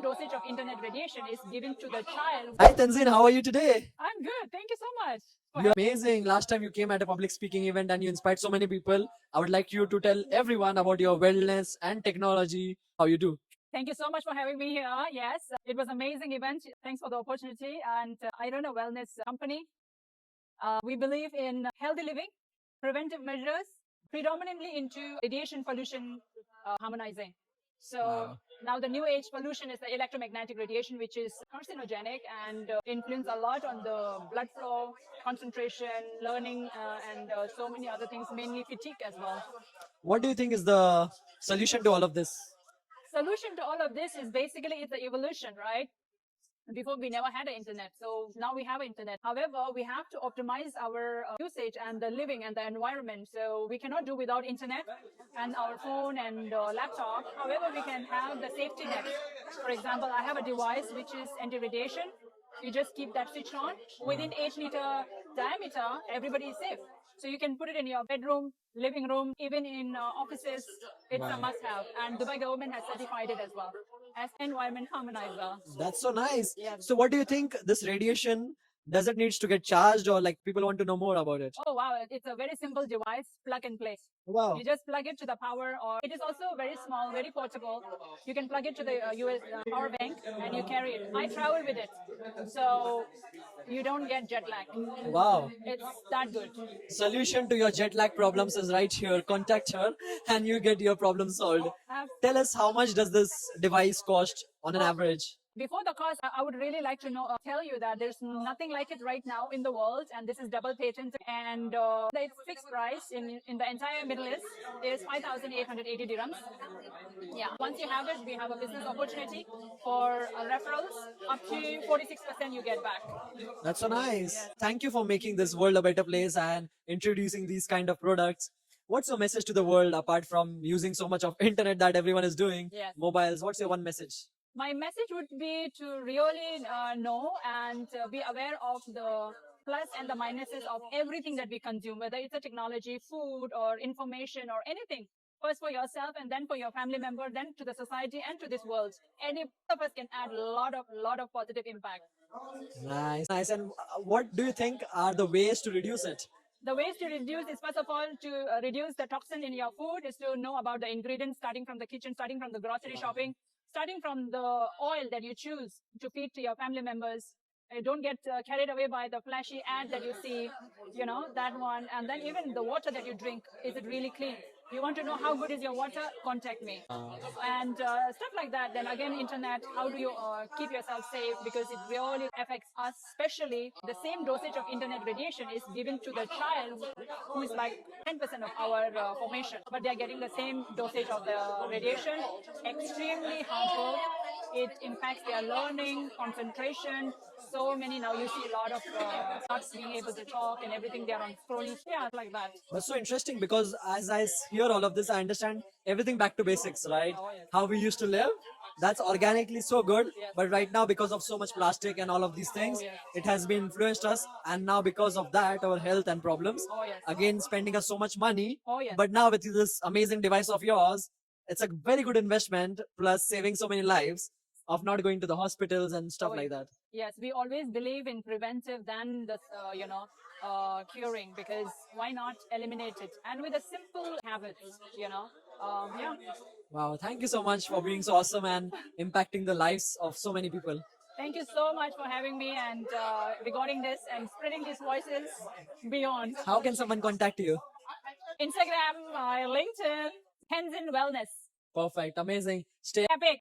same dosage of internet radiation is given to the child. Hi Tanzin, how are you today? I'm good. Thank you so much. You're amazing. Last time you came at a public speaking event and you inspired so many people. I would like you to tell everyone about your wellness and technology, how you do. Thank you so much for having me here. Yes, it was an amazing event. Thanks for the opportunity. And I run a wellness company. We believe in healthy living, preventive measures, predominantly into radiation pollution harmonizing. So Wow. now the new age pollution is the electromagnetic radiation, which is carcinogenic and influence a lot on the blood flow, concentration, learning, and so many other things, mainly fatigue as well. What do you think is the solution to all of this? Solution to all of this is basically it's the evolution, right? Before we never had an internet, so now we have internet. However, we have to optimize our usage and the living and the environment, so we cannot do without internet and our phone and laptop. However, we can have the safety net. For example, I have a device which is anti-radiation. You just keep that switch on. Within 8 meter diameter, everybody is safe. So you can put it in your bedroom, living room, even in offices. It's a Wow. must-have, and Dubai government has certified it as well as environment harmonizer. That's so nice. Yes. So what do you think this radiation, does it needs to get charged or like people want to know more about it? Oh wow, it's a very simple device, plug and play. Wow. You just plug it to the power, or it is also very small, very portable. You can plug it to the US power bank and you carry it. I travel with it, so you don't get jet lag. Wow. It's that good. Solution to your jet lag problems is right here. Contact her and you get your problem solved. Uh, Tell us how much does this device cost on an average? Before the cost, I would really like to tell you that there's nothing like it right now in the world, and this is double patent, and the fixed price in the entire Middle East is 5,880 dirhams. Yeah, once you have it, we have a business opportunity for referrals up to 46% you get back. That's so nice. Thank you for making this world a better place and introducing these kind of products. What's your message to the world apart from using so much of internet that everyone is doing? Yes. Mobiles. What's your one message? My message would be to really know and be aware of the plus and the minuses of everything that we consume, whether it's a technology, food, or information, or anything. First for yourself, and then for your family member, then to the society and to this world. Any of us can add a lot of positive impact. Nice. Nice. And what do you think are the ways to reduce it? The ways to reduce is, first of all, to reduce the toxin in your food is to know about the ingredients, starting from the kitchen, starting from the grocery shopping, starting from the oil that you choose to feed to your family members. Don't get carried away by the flashy ad that you see, that one. And then even the water that you drink, is it really clean? You want to know how good is your water? Contact me. And stuff like that. Then again, internet, how do you keep yourself safe? Because it really affects us, especially the same dosage of internet radiation is given to the child who is like 10% of our formation. But they're getting the same dosage of the radiation, extremely harmful. It impacts their learning, concentration. So many now you see a lot of not being able to talk and everything. They're on scrolling, yeah, like that. That's so interesting because as I hear all of this, I understand everything back to basics, right? Oh, yes. How we used to live. That's organically so good. Yes. But right now, because of so much plastic and all of these things, Oh, yes. it has been influenced us. And now because of that, our health and problems, Oh, yes. again, spending us so much money. Oh, yes. But now with this amazing device of yours, it's a very good investment plus saving so many lives of not going to the hospitals and stuff Oh, like yes. that. Yes, we always believe in preventive than the curing, because why not eliminate it? And with a simple habit, yeah. Wow, thank you so much for being so awesome and impacting the lives of so many people. Thank you so much for having me and recording this and spreading these voices beyond. How can someone contact you? Instagram, LinkedIn, Tenzin Wellness. Perfect, amazing. Stay Epic.